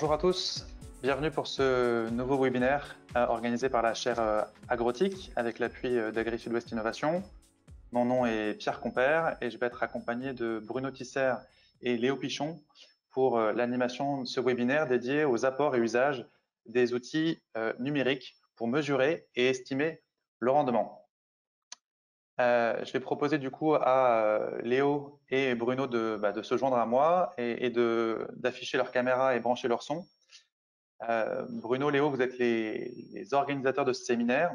Bonjour à tous, bienvenue pour ce nouveau webinaire organisé par la chaire Agrotique avec l'appui d'Agri Sud-Ouest Innovation. Mon nom est Pierre Compère et je vais être accompagné de Bruno Tisser et Léo Pichon pour l'animation de ce webinaire dédié aux apports et usages des outils numériques pour mesurer et estimer le rendement. Je vais proposer du coup à Léo et Bruno de se joindre à moi et d'afficher leur caméra et brancher leur son. Bruno, Léo, vous êtes les organisateurs de ce séminaire.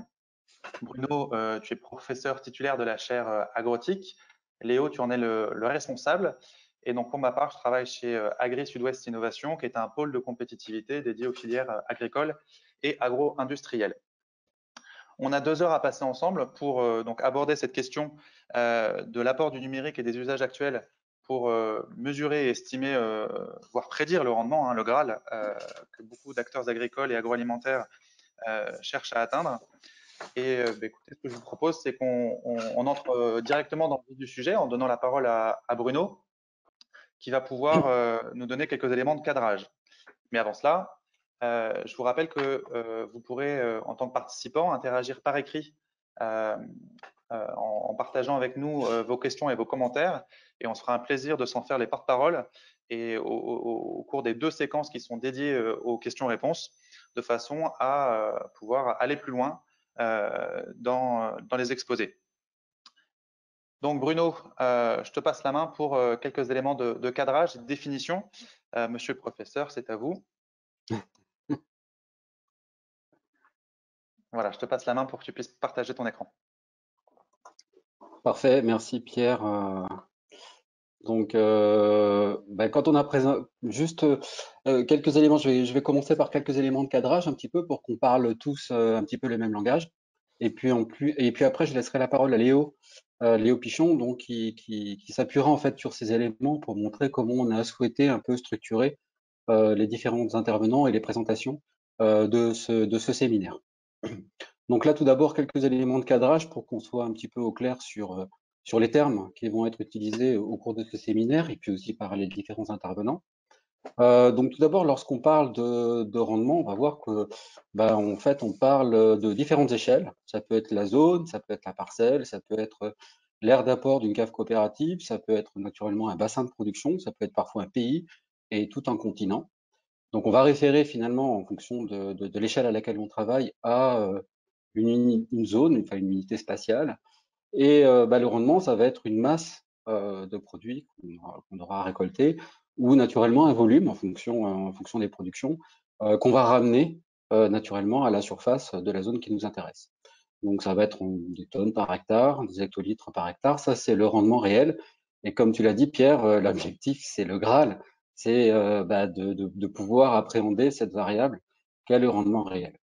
Bruno, tu es professeur titulaire de la chaire Agrotique. Léo, tu en es le responsable. Et donc, pour ma part, je travaille chez Agri Sud-Ouest Innovation, qui est un pôle de compétitivité dédié aux filières agricoles et agro-industrielles. On a 2 heures à passer ensemble pour donc aborder cette question de l'apport du numérique et des usages actuels pour mesurer et estimer, voire prédire le rendement, hein, le Graal, que beaucoup d'acteurs agricoles et agroalimentaires cherchent à atteindre. Et écoutez, ce que je vous propose, c'est qu'on entre directement dans le vif du sujet en donnant la parole à Bruno, qui va pouvoir nous donner quelques éléments de cadrage. Mais avant cela, je vous rappelle que vous pourrez, en tant que participant, interagir par écrit en partageant avec nous vos questions et vos commentaires. Et on se fera un plaisir de s'en faire les porte-paroles et au cours des 2 séquences qui sont dédiées aux questions-réponses, de façon à pouvoir aller plus loin dans les exposés. Donc Bruno, je te passe la main pour quelques éléments de cadrage et de définition. Monsieur le professeur, c'est à vous. Voilà, je te passe la main pour que tu puisses partager ton écran. Parfait, merci Pierre. Donc, quand on a présenté juste quelques éléments, je vais commencer par quelques éléments de cadrage un petit peu pour qu'on parle tous un petit peu le même langage. Et puis après, je laisserai la parole à Léo Pichon, donc qui s'appuiera en fait sur ces éléments pour montrer comment on a souhaité un peu structurer les différents intervenants et les présentations de ce séminaire. Donc là, tout d'abord, quelques éléments de cadrage pour qu'on soit un petit peu au clair sur les termes qui vont être utilisés au cours de ce séminaire et puis aussi par les différents intervenants. Donc tout d'abord, lorsqu'on parle de rendement, on va voir que, en fait, on parle de différentes échelles. Ça peut être la zone, ça peut être la parcelle, ça peut être l'aire d'apport d'une cave coopérative, ça peut être naturellement un bassin de production, ça peut être parfois un pays et tout un continent. Donc on va référer finalement en fonction de l'échelle à laquelle on travaille à une zone, enfin une unité spatiale. Et le rendement, ça va être une masse de produits qu'on aura récolté ou naturellement un volume en fonction des productions qu'on va ramener naturellement à la surface de la zone qui nous intéresse. Donc ça va être des tonnes par hectare, des hectolitres par hectare. Ça, c'est le rendement réel. Et comme tu l'as dit, Pierre, l'objectif, c'est le Graal, c'est de pouvoir appréhender cette variable qu'est le rendement réel.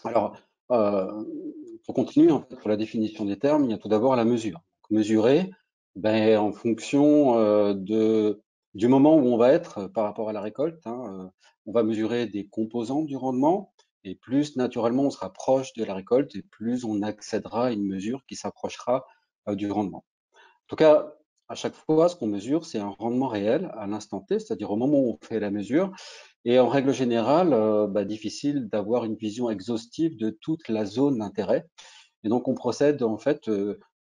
Alors, pour continuer en fait, pour la définition des termes, il y a tout d'abord la mesure. Donc, mesurer, en fonction du moment où on va être par rapport à la récolte, hein, on va mesurer des composantes du rendement, et plus naturellement on sera proche de la récolte, et plus on accédera à une mesure qui s'approchera du rendement. En tout cas, à chaque fois, ce qu'on mesure, c'est un rendement réel à l'instant T, c'est-à-dire au moment où on fait la mesure, et en règle générale, difficile d'avoir une vision exhaustive de toute la zone d'intérêt. Et donc, on procède en fait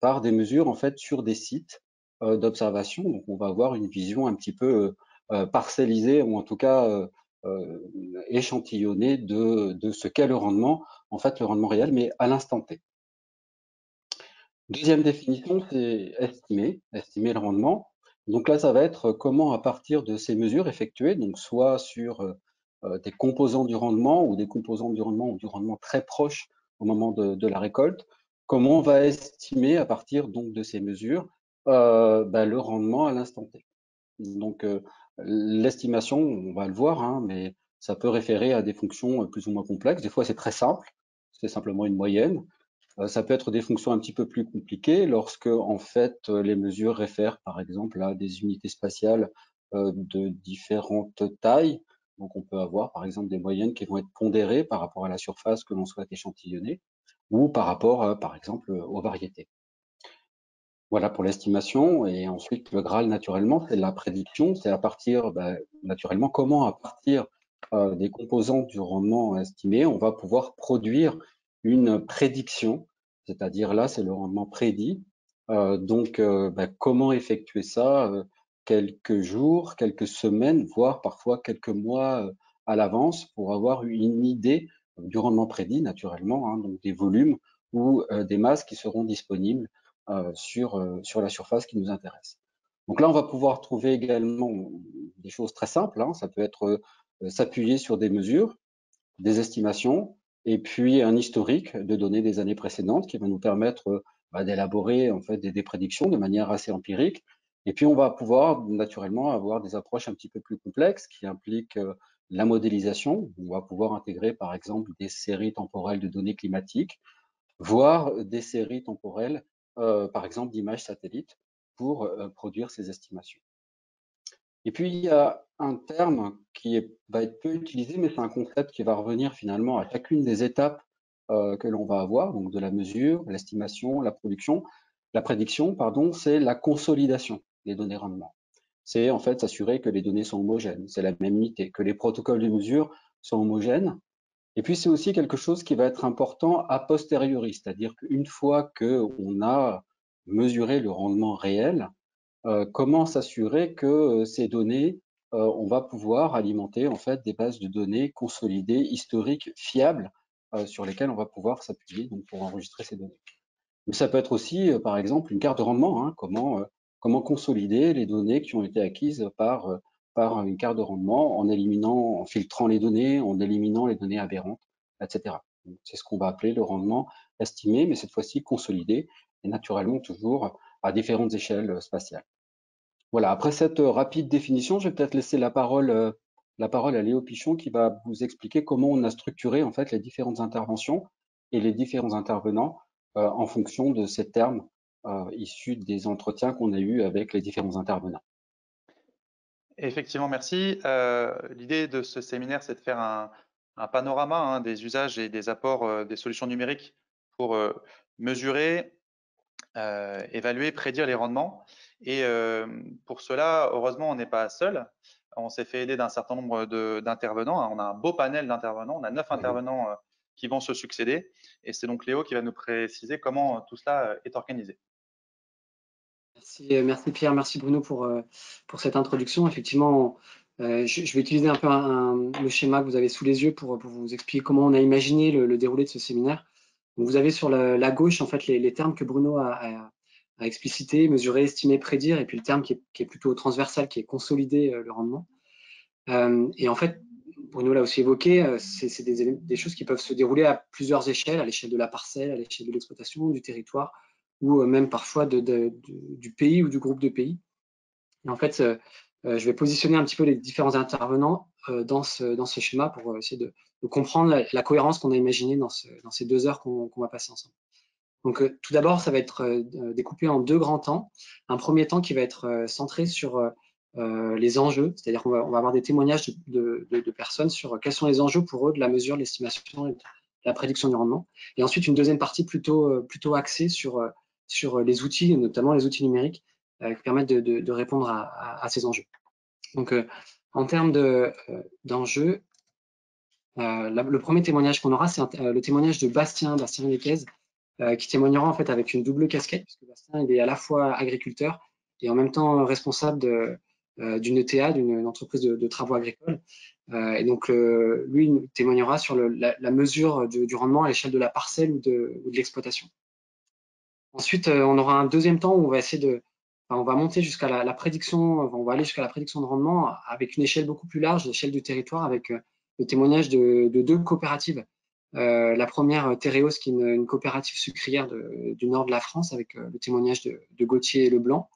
par des mesures en fait sur des sites d'observation. Donc, on va avoir une vision un petit peu parcellisée ou en tout cas échantillonnée de ce qu'est le rendement, en fait le rendement réel, mais à l'instant T. Deuxième définition, c'est estimer le rendement. Donc là, ça va être comment, à partir de ces mesures effectuées, donc soit sur des composants du rendement ou des composants du rendement ou du rendement très proche au moment de la récolte, comment on va estimer à partir donc de ces mesures le rendement à l'instant T. Donc l'estimation, on va le voir, hein, mais ça peut référer à des fonctions plus ou moins complexes. Des fois, c'est très simple, c'est simplement une moyenne. Ça peut être des fonctions un petit peu plus compliquées lorsque, en fait, les mesures réfèrent, par exemple, à des unités spatiales de différentes tailles. Donc, on peut avoir, par exemple, des moyennes qui vont être pondérées par rapport à la surface que l'on souhaite échantillonner ou par rapport, par exemple, aux variétés. Voilà pour l'estimation. Et ensuite, le Graal, naturellement, c'est la prédiction. C'est à partir, naturellement, comment, à partir des composants du rendement estimé, on va pouvoir produire une prédiction, c'est-à-dire là, c'est le rendement prédit. Comment effectuer ça quelques jours, quelques semaines, voire parfois quelques mois à l'avance pour avoir une idée du rendement prédit, naturellement, hein, donc des volumes ou des masses qui seront disponibles sur la surface qui nous intéresse. Donc là, on va pouvoir trouver également des choses très simples, hein. Ça peut être s'appuyer sur des mesures, des estimations, et puis un historique de données des années précédentes qui va nous permettre d'élaborer en fait des prédictions de manière assez empirique. Et puis on va pouvoir naturellement avoir des approches un petit peu plus complexes qui impliquent la modélisation. On va pouvoir intégrer par exemple des séries temporelles de données climatiques, voire des séries temporelles, par exemple d'images satellites, pour produire ces estimations. Et puis, il y a un terme va être peu utilisé, mais c'est un concept qui va revenir finalement à chacune des étapes que l'on va avoir, donc de la mesure, l'estimation, la prédiction, pardon, c'est la consolidation des données rendement. C'est en fait s'assurer que les données sont homogènes, c'est la même unité, que les protocoles de mesure sont homogènes. Et puis, c'est aussi quelque chose qui va être important a posteriori, c'est-à-dire qu'une fois qu'on a mesuré le rendement réel, comment s'assurer que ces données, on va pouvoir alimenter en fait des bases de données consolidées, historiques, fiables, sur lesquelles on va pouvoir s'appuyer donc pour enregistrer ces données. Mais ça peut être aussi, par exemple, une carte de rendement, hein. Comment consolider les données qui ont été acquises par une carte de rendement en filtrant les données, en éliminant les données aberrantes, etc. C'est ce qu'on va appeler le rendement estimé, mais cette fois-ci consolidé et naturellement toujours à différentes échelles spatiales. Voilà, après cette rapide définition, je vais peut-être laisser la parole à Léo Pichon qui va vous expliquer comment on a structuré en fait les différentes interventions et les différents intervenants en fonction de ces termes issus des entretiens qu'on a eus avec les différents intervenants. Effectivement, merci. L'idée de ce séminaire, c'est de faire un panorama hein, des usages et des apports des solutions numériques pour mesurer, évaluer, prédire les rendements. Et pour cela, heureusement, on n'est pas seul. On s'est fait aider d'un certain nombre d'intervenants, hein. On a un beau panel d'intervenants. On a 9 intervenants qui vont se succéder. Et c'est donc Léo qui va nous préciser comment tout cela est organisé. Merci Pierre, merci Bruno pour cette introduction. Effectivement, je vais utiliser un peu le schéma que vous avez sous les yeux pour vous expliquer comment on a imaginé le déroulé de ce séminaire. Donc, vous avez sur la gauche en fait les termes que Bruno a explicité, mesurer, estimer, prédire, et puis le terme qui est plutôt transversal, qui est consolider le rendement. Et en fait, Bruno l'a aussi évoqué, c'est des choses qui peuvent se dérouler à plusieurs échelles, à l'échelle de la parcelle, à l'échelle de l'exploitation, du territoire, ou même parfois du pays ou du groupe de pays. Et en fait, je vais positionner un petit peu les différents intervenants dans ce schéma pour essayer de comprendre la cohérence qu'on a imaginée dans ces 2 heures qu'on va passer ensemble. Donc, tout d'abord, ça va être découpé en 2 grands temps. Un premier temps qui va être centré sur les enjeux, c'est-à-dire qu'on va avoir des témoignages de personnes sur quels sont les enjeux pour eux de la mesure, de l'estimation et de la prédiction du rendement. Et ensuite, une deuxième partie plutôt axée sur les outils, notamment les outils numériques, qui permettent de répondre à ces enjeux. Donc, en termes d'enjeux, le premier témoignage qu'on aura, c'est le témoignage de Bastien Léquez, qui témoignera en fait avec une double casquette, puisque Bastien il est à la fois agriculteur et en même temps responsable d'une ETA, d'une entreprise de travaux agricoles. Et donc, lui il témoignera sur la mesure du rendement à l'échelle de la parcelle ou de l'exploitation. Ensuite, on aura un deuxième temps où on va essayer on va monter jusqu'à la prédiction, on va aller jusqu'à la prédiction de rendement avec une échelle beaucoup plus large, l'échelle du territoire, avec le témoignage de 2 coopératives. La première, Tereos, qui est une coopérative sucrière du nord de la France, avec le témoignage de Gauthier et Leblanc.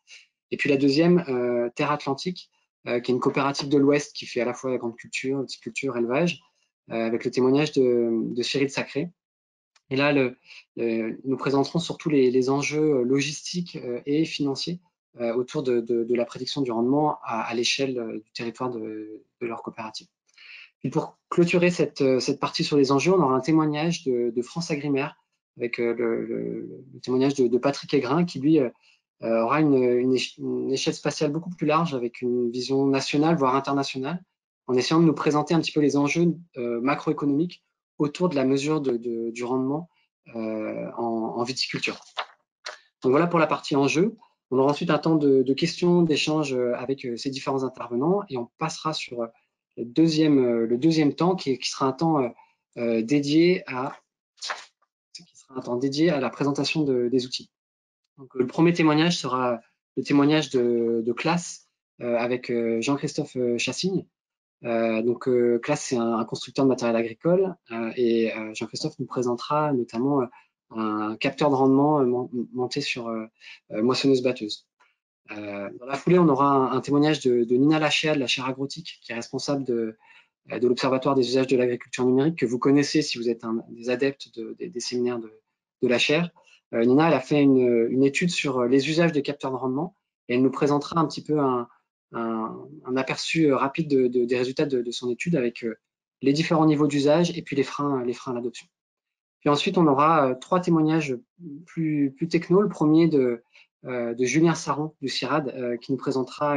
Et puis la deuxième, Terre Atlantique, qui est une coopérative de l'Ouest qui fait à la fois la grande culture, viticulture, élevage, avec le témoignage de Cyril Sacré. Et là, nous présenterons surtout les enjeux logistiques et financiers autour de la prédiction du rendement à l'échelle du territoire de leur coopérative. Et pour clôturer cette partie sur les enjeux, on aura un témoignage de France Agrimaire avec le témoignage de Patrick Aigrin qui, lui, aura une échelle spatiale beaucoup plus large avec une vision nationale, voire internationale, en essayant de nous présenter un petit peu les enjeux macroéconomiques autour de la mesure du rendement en viticulture. Donc voilà pour la partie enjeux. On aura ensuite un temps de questions, d'échanges avec ces différents intervenants et on passera sur le deuxième temps qui sera un temps dédié à la présentation des outils. Donc, le premier témoignage sera le témoignage de Claas avec Jean-Christophe Chassigne. Claas, c'est un constructeur de matériel agricole et Jean-Christophe nous présentera notamment un capteur de rendement monté sur moissonneuse-batteuse. Dans la foulée, on aura un témoignage de Nina Lachéa de la chaire agrotique, qui est responsable de l'Observatoire des usages de l'agriculture numérique, que vous connaissez si vous êtes des adeptes des séminaires de la chaire. Nina, elle a fait une étude sur les usages des capteurs de rendement et elle nous présentera un petit peu un aperçu rapide des résultats de son étude avec les différents niveaux d'usage et puis les freins à l'adoption. Puis ensuite, on aura 3 témoignages plus techno. Le premier de Julien Saron du CIRAD qui nous présentera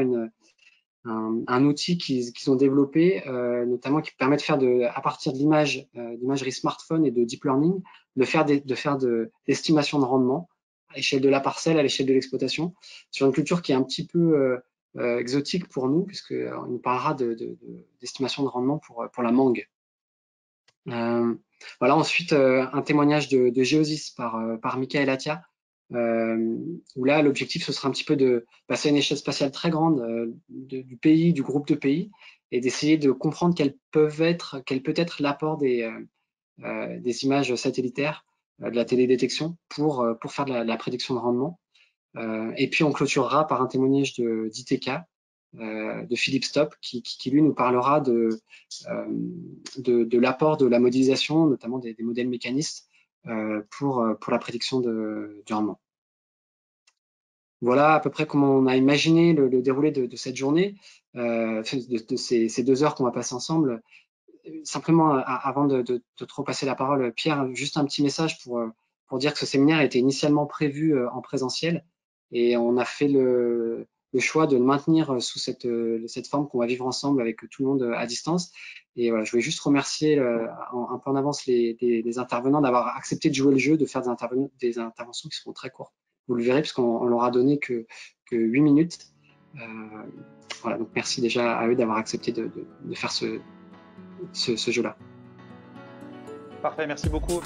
un outil qu'ils ont développé, notamment qui permet de faire à partir de d'imagerie smartphone et de deep learning, de faire l'estimation de rendement à l'échelle de la parcelle, à l'échelle de l'exploitation, sur une culture qui est un petit peu exotique pour nous, puisqu'on nous parlera d'estimation de rendement pour la mangue. Voilà, ensuite, un témoignage de Géosis par Michael Attia, où là, l'objectif, ce sera un petit peu de passer à une échelle spatiale très grande du pays, du groupe de pays, et d'essayer de comprendre quel peut être l'apport des images satellitaires, de la télédétection pour faire de la prédiction de rendement. Et puis, on clôturera par un témoignage d'ITK, de Philippe Stop, qui lui nous parlera de l'apport de la modélisation, notamment des modèles mécanistes, pour la prédiction du rendement. Voilà à peu près comment on a imaginé le déroulé de cette journée, de ces 2 heures qu'on va passer ensemble. Simplement, avant de trop passer la parole, Pierre, juste un petit message pour dire que ce séminaire était initialement prévu en présentiel et on a fait le choix de le maintenir sous cette forme qu'on va vivre ensemble avec tout le monde à distance. Et voilà, je voulais juste remercier un peu en avance les intervenants d'avoir accepté de jouer le jeu, de faire des interventions qui seront très courtes. Vous le verrez, puisqu'on leur a donné que 8 minutes. Voilà, donc merci déjà à eux d'avoir accepté de faire ce jeu-là. Parfait, merci beaucoup.